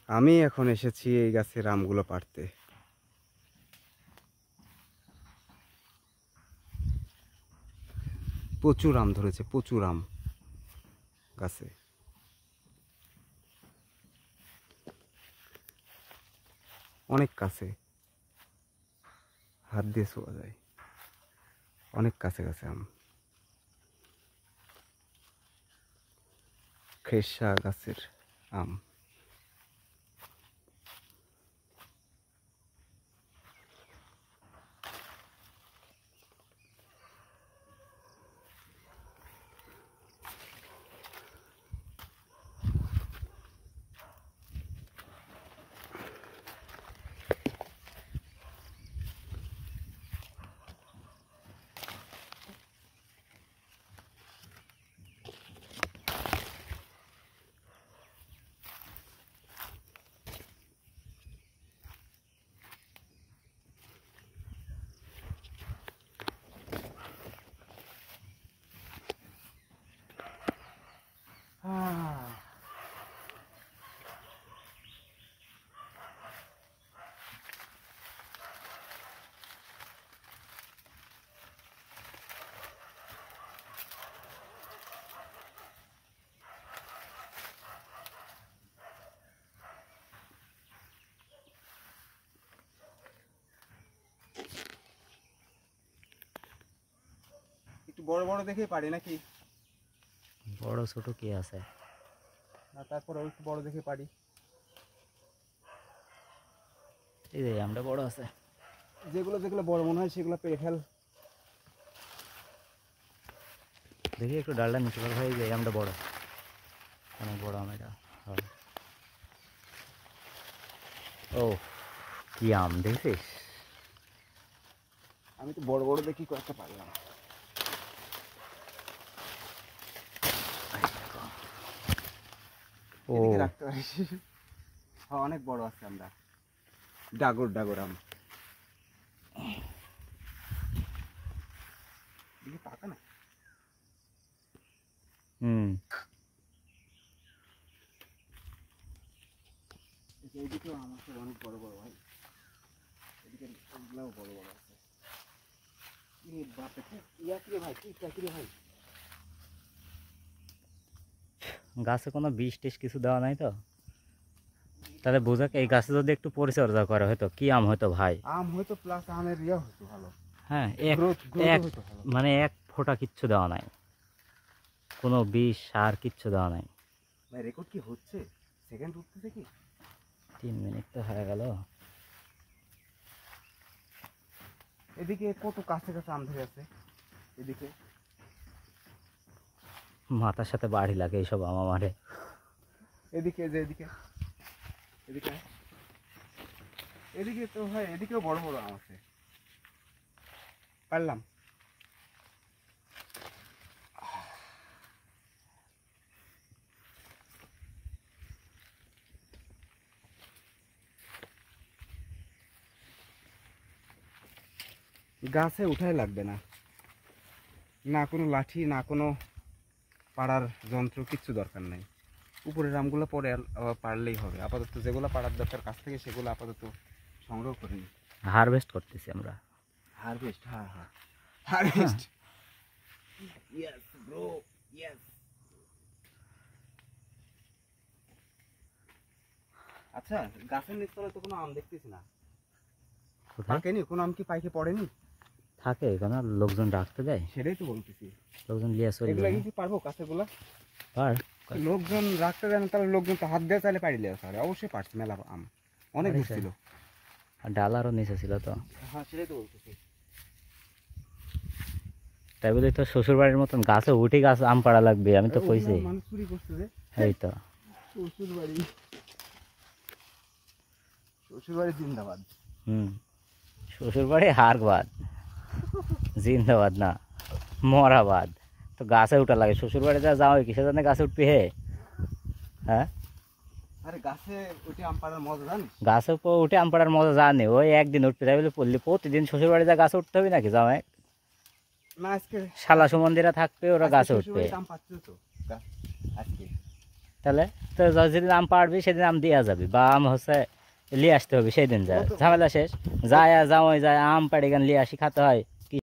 আমি এখন এসেছি এই গাছের আমগুলো পাড়তে। প্রচুর আম ধরেছে, প্রচুর আম গাছে। অনেক কাছে, হাত দিয়ে ছোঁয়া যায়, অনেক কাছে কাছে আম। খেসা গাছের আম। একটু বড় বড় দেখেই পারি নাকি? বড় ছোট কি আছে না, তারপরে একটু বড় দেখে পারি। এই যে আমটা বড় আছে, যেগুলো যেগুলো বড় মনে হয় সেগুলো পেয়ে ফেল। দেখি একটু ডালটা নিচে করা হয়। যে আমটা বড়, অনেক বড় আম এটা। ও কি আম দেখছিস? আমি তো বড় বড় দেখি কয়েকটা পারলাম। ও এদিকে রাখতে পারিস। হ্যাঁ, অনেক বড় আছে আমরা। ডাগর ডাগর আম। এদিকে পাকা না? হুম, এইদিকেও আম আছে অনেক বড় বড় ভাই। এদিকে এগুলাও বড় বড় আছে। বাপরে, কি ভাই, কি ভাই? গাছে কোনো বিষ টিষ কিছু দেওয়া নাই তো? তাহলে বোঝা এই গাছে যদি একটু পরিচর্যা করা হয়তো কি আম হয়তো ভাই। আম হয়তো, প্লাস আমের ইয়ে হতো ভালো। হ্যাঁ, গ্রোথ এক হতো ভালো। মানে এক ফোঁটা কিচ্ছু দেওয়া নাই, কোনো বিষ সার কিচ্ছু দেওয়া নাই। ভাই রেকর্ড কি হচ্ছে? সেকেন্ড উঠতেছে কি? 3 মিনিট তো হয়ে গেল। এদিকে কত কাছে কাছে আম ধরে আছে। এদিকে মাথার সাথে বাড়ি লাগে এইসব আম আমারে। এদিকে যে এদিকে এদিকে এদিকে তো ভাই, এদিকেও বড় বড় আম আছে। পারলাম। গাছে উঠাই লাগবে না, না কোনো লাঠি, না কোনো পাড়ার যন্ত্র, কিচ্ছু দরকার নাই। উপরের আমগুলো পরে পারলেই হবে। আপাতত যেগুলো পাড়ার দরকার কাছ থেকে সেগুলো আপাতত সংগ্রহ করে নিই। হারভেস্ট করতেছি আমরা। হারভেস্ট, হ্যাঁ হ্যাঁ, হারভেস্ট। Yes bro, yes. আচ্ছা, গাছের নিচতলায় তো কোনো আম দেখতেছি না। কোথায় পাকেনি কোনো আম? কি পাইকে পড়েনি? থাকে এখানে লোকজন রাখতে দেয়, সেটাই তো বলতেছি। লোকজন লিয়ে চলে এগুলা যায়। কি পারবো কাছেগুলা? পার লোকজন রাখতে দেয় না, তাহলে লোকজন তো হাত দিয়ে চাইলে পারি দেওয়া পারে। অবশ্যই পারছে, মেলা আম অনেক পারিছে। ধরছিল। আর ডাল আরও নিচে ছিল তো, হ্যাঁ, সেটাই তো বলতেছি। তাই বলে তো শ্বশুর বাড়ির মতন গাছে উঠে গাছ আম পাড়া লাগবে আমি তো কইছি। ওগুলা মানুষ চুরি করছে যে। এই তো শ্বশুর বাড়ি, শ্বশুর বাড়ি জিন্দাবাদ। হুম, শ্বশুর বাড়ি হারবাদ, জিন্দাবাদ না মরাবাদ। তো গাছে উঠা লাগে, শ্বশুর বাড়িতে যাও কিসে জানে গাছে উঠবি হে? হ্যাঁ, আরে গাছে উঠে আম পাড়ার মজা জানিস? গাছে উঠে আম পাড়ার মজা জানি, ওই একদিন উঠতে যাই বলে পড়লি প্রতিদিন শ্বশুর বাড়ি যা গাছে উঠতে হবে নাকি? জামাই না, আজকে শালা সুমন্দিরা থাকবে, ওরা গাছে শ্বশুর উঠবে বাড়িতে আম পাচ্ছে তো আজকে। তাহলে তো যেদিন আম পাড়বি সেদিন আম দেওয়া যাবে, বা আম নিয়ে আসতে হবে, সেই দিন যায় ঝামেলা শেষ। যায় জামাই যায় আম পাড়ে গান নিয়ে আসি, খাতে হয়।